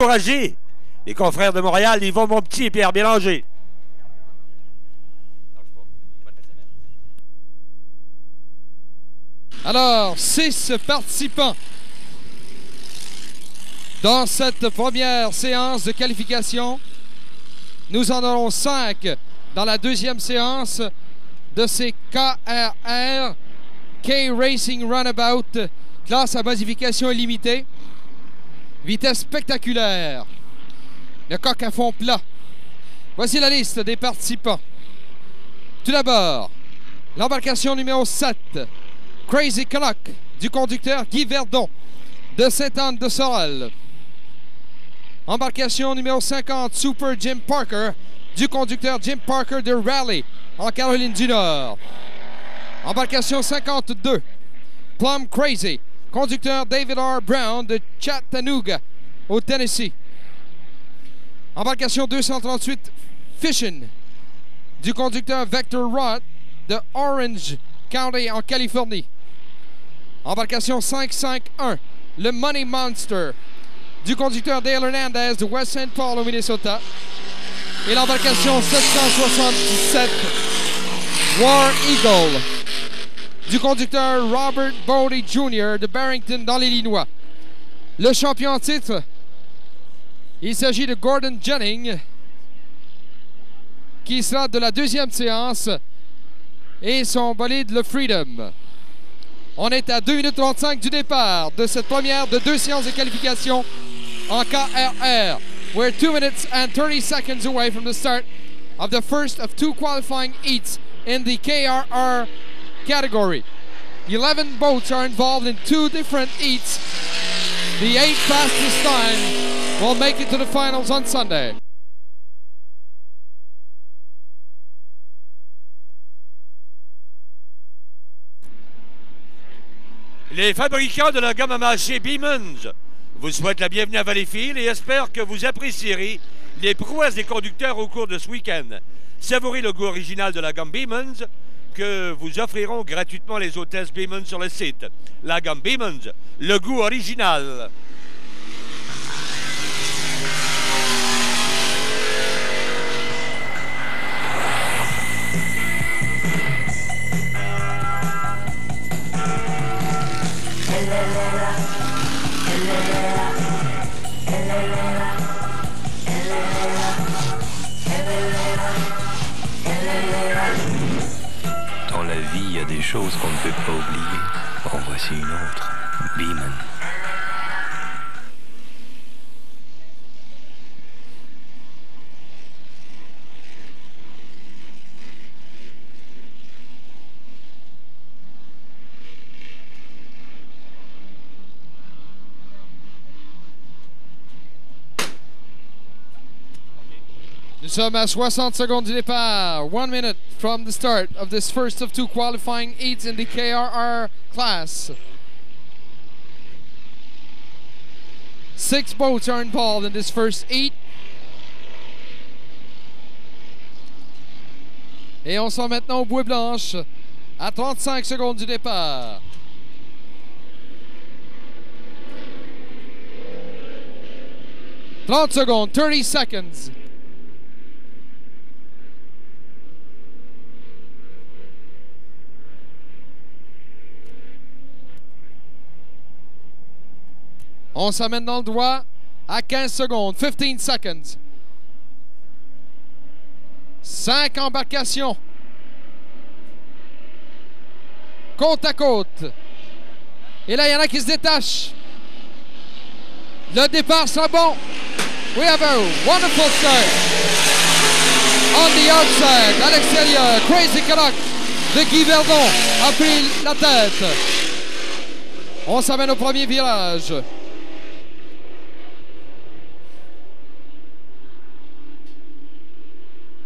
encourager les confrères de Montréal, Yvon Monpetit et Pierre Bélanger. Alors, 6 participants dans cette première séance de qualification. Nous en aurons 5 dans la deuxième séance de ces KRR, K-Racing Runabout, classe à basification illimitée. Vitesse spectaculaire. Le coq à fond plat. Voici la liste des participants. Tout d'abord, l'embarcation numéro 7, Crazy Canuck, du conducteur Guy Verdon de Sainte-Anne-de-Sorel. Embarcation numéro 50, Super Jim Parker, du conducteur Jim Parker de Raleigh, en Caroline du Nord. Embarcation 52, Plum Crazy, conducteur David R. Brown de Chattanooga, au Tennessee. Embarcation 238, Fishin, du conducteur Vector Roth de Orange County, en Californie. Embarcation 551, le Money Monster, du conducteur Dale Hernandez de West St. Paul, au Minnesota. Et l'embarcation 777, War Eagle, du conducteur Robert Bodie Jr. de Barrington, dans l'Illinois. Le champion en titre, il s'agit de Gordon Jennings, qui sera de la deuxième séance, et son bolide, le Freedom. On est à 2 minutes 35 du départ de cette première de 2 séances de qualification en KRR. We're 2 minutes and 30 seconds away from the start of the first of 2 qualifying heats in the KRR category. 11 boats are involved in 2 different heats. The 8 fastest time will make it to the finals on Sunday. Les fabricants de la gamme à mâcher Beamons vous souhaitent la bienvenue à Valleyfield et espèrent que vous apprécierez les prouesses des conducteurs au cours de ce week-end. Savourez le goût original de la gamme Beamons que vous offriront gratuitement les hôtesses Beamons sur le site. La gamme Beamons, le goût original. Dans la vie, il y a des choses qu'on ne peut pas oublier. En voici une autre. Beaman. Nous sommes à 60 secondes du départ. 1 minute from the start of this first of 2 qualifying heats in the KRR class. 6 boats are involved in this first heat. Et on sent maintenant au Bouée Blanche à 35 secondes du départ. « 30 secondes, 30 seconds. On s'amène dans le droit à 15 secondes, 15 seconds. 5 embarcations. Côte à côte. Et là, il y en a qui se détachent. Le départ sera bon. We have a wonderful start. On the outside, à l'extérieur, Crazy Canuck de Guy Verdon a pris la tête. On s'amène au premier virage.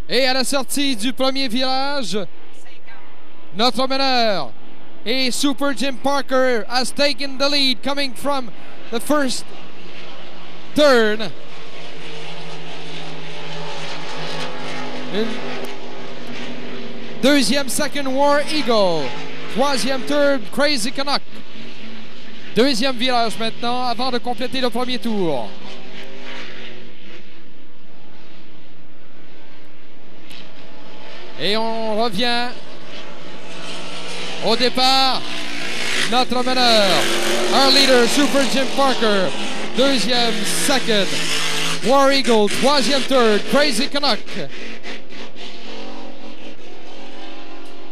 Et à la sortie du premier virage, notre meneur et Super Jim Parker has taken the lead coming from the first turn. Deuxième, second War Eagle. Troisième, third Crazy Canuck. Deuxième virage maintenant avant de compléter le premier tour. Et on revient au départ. Notre meneur, our leader, Super Jim Parker. Deuxième, second, War Eagle. Troisième, third, Crazy Canuck.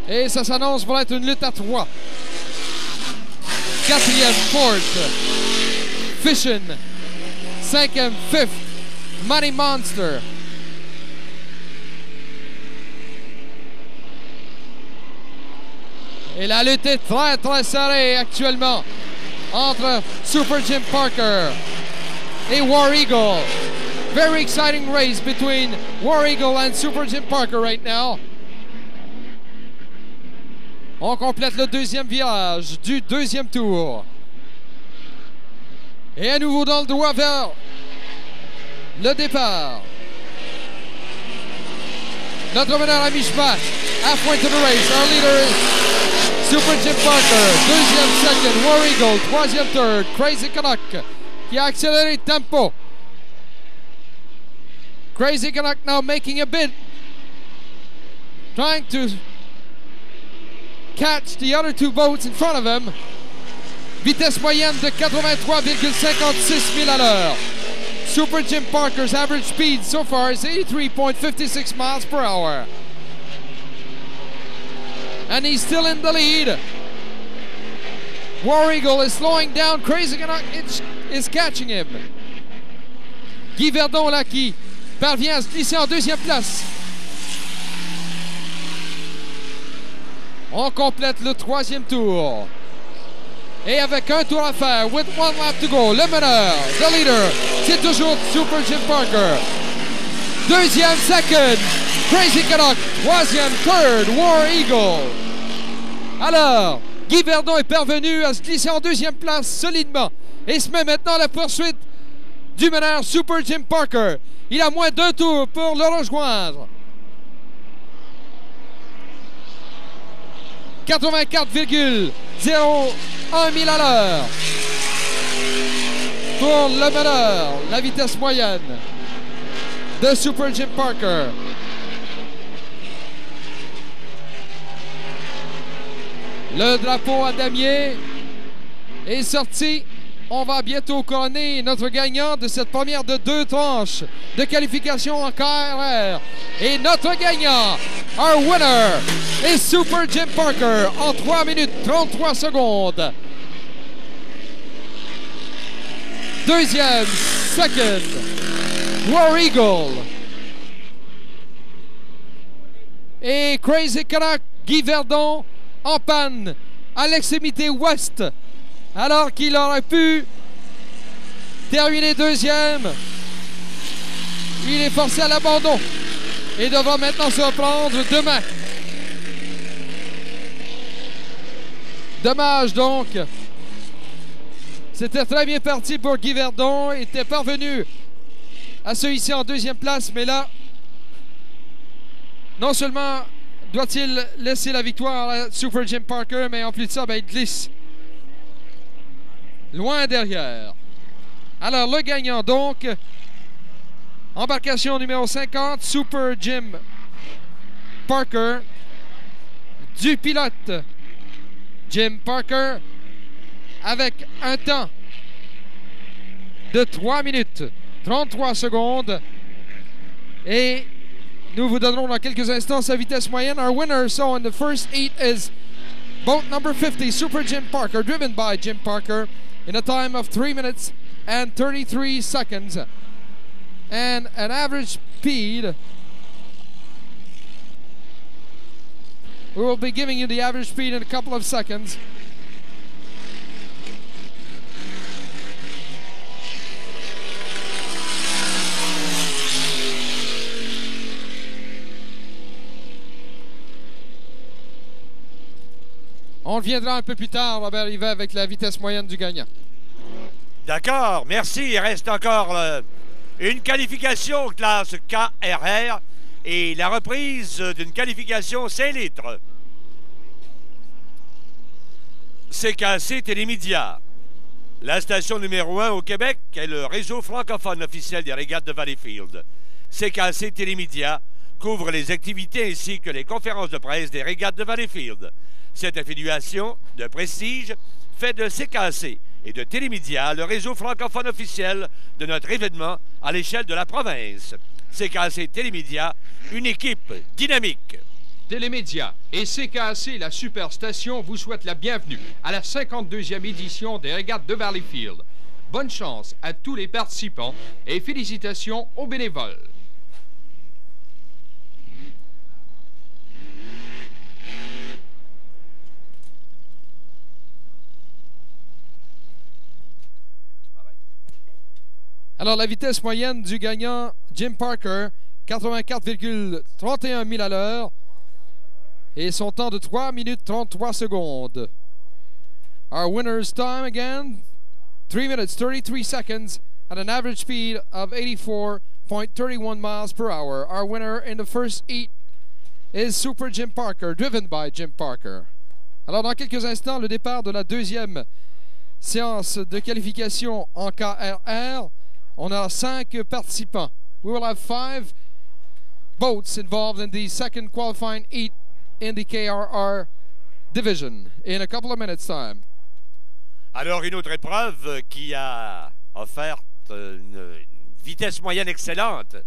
Et ça s'annonce pour être une lutte à 3. Quatrième, fourth, Fission. Cinquième, fifth, Money Monster. Et la lutte est très très serrée actuellement entre Super Jim Parker et War Eagle. Very exciting race between War Eagle and Super Jim Parker right now. On complète le deuxième virage du deuxième tour. Et à nouveau dans le droit vers le départ. Notre meneur à mi-chemin, halfway to the race. Our leader is Super Jim Parker. Deuxième, second, War Eagle. Troisième, third, Crazy Canuck, qui a accéléré le tempo. Crazy Canuck now making a bid, trying to catch the other two boats in front of him. Vitesse moyenne de 83,56 000 à l'heure. Super Jim Parker's average speed so far is 83.56 miles per hour. And he's still in the lead. War Eagle is slowing down. Crazy Canuck is catching him. Guy Verdon là qui parvient à se glisser en deuxième place. On complète le troisième tour. Et avec un tour à faire, with one lap to go, le meneur, the leader, c'est toujours Super Jim Parker. Deuxième, second, Crazy Canuck. Troisième, third, War Eagle. Alors, Guy Verdon est parvenu à se glisser en deuxième place solidement et se met maintenant à la poursuite du meneur Super Jim Parker. Il a moins d'un tour pour le rejoindre. 84,01 000 à l'heure pour le meneur, la vitesse moyenne de Super Jim Parker. Le drapeau à damier est sorti. On va bientôt couronner notre gagnant de cette première de 2 tranches de qualification en KRR. Et notre gagnant, our winner, est Super Jim Parker en 3 minutes 33 secondes. Deuxième, second, War Eagle. Et Crazy Canuck, Guy Verdon, en panne à l'extrémité ouest, alors qu'il aurait pu terminer deuxième. Il est forcé à l'abandon et devra maintenant se reprendre demain. Dommage donc. C'était très bien parti pour Guy Verdon. Il était parvenu à se hisser en deuxième place, mais là, non seulement doit-il laisser la victoire à Super Jim Parker, mais en plus de ça, il glisse loin derrière. Alors, le gagnant donc, embarcation numéro 50, Super Jim Parker, du pilote Jim Parker, avec un temps de 3 minutes 33 secondes. Et nous vous donnerons dans quelques instants sa vitesse moyenne. Our winner, so in the first 8 is boat number 50, Super Jim Parker, driven by Jim Parker, in a time of 3 minutes and 33 seconds. And an average speed, we will be giving you the average speed in a couple of seconds. On reviendra un peu plus tard, Robert Rivet, avec la vitesse moyenne du gagnant. D'accord, merci. Il reste encore une qualification classe KRR et la reprise d'une qualification 5 litres. CKC Télémédia. La station numéro 1 au Québec est le réseau francophone officiel des régates de Valleyfield. CKC Télémédia couvre les activités ainsi que les conférences de presse des régates de Valleyfield. Cette affiliation de prestige fait de CKC et de Télémédia le réseau francophone officiel de notre événement à l'échelle de la province. CKC Télémédia, une équipe dynamique. Télémédia et CKC, la superstation, vous souhaitent la bienvenue à la 52e édition des régates de Valleyfield. Bonne chance à tous les participants et félicitations aux bénévoles. Alors, la vitesse moyenne du gagnant, Jim Parker, 84,31 milles à l'heure. Et son temps de 3 minutes 33 secondes. Our winner's time again, 3 minutes 33 seconds at an average speed of 84.31 miles per hour. Our winner in the first heat is Super Jim Parker, driven by Jim Parker. Alors, dans quelques instants, le départ de la deuxième séance de qualification en KRR. On a 5 participants. We will have 5 boats involved in the second qualifying heat in the KRR division in a couple of minutes' time. Alors, une autre épreuve qui a offert une vitesse moyenne excellente.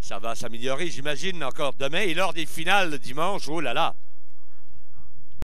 Ça va s'améliorer, j'imagine, encore demain. Et lors des finales dimanche, oh là là,